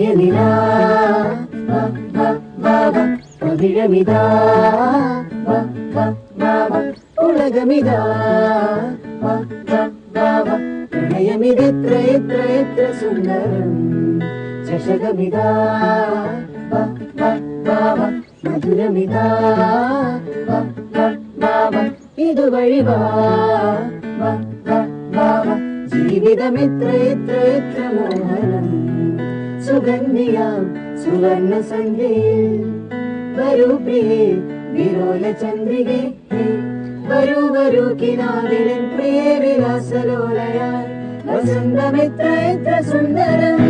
പ്രണയനിലാ പവിഴമിതാ ഉലകമിതാ പ്രണയമിതെത്ര എത്ര എത്ര സുന്ദരം ചഷകമിതാ മധുരമിതാ ഇതുവഴി വാ ജീവിതമെത്ര എത്ര എത്ര മോഹനം സുഗന്ധിയാം സുവർണ സന്ധ്യയിൽ വരൂ പ്രിയേ വിരോല ചന്ദ്രികേ വരൂ വരൂ കിനാവിലൻ പ്രിയ വിലാസലോലയാൽ വസന്തമെത്ര എത്ര സുന്ദരം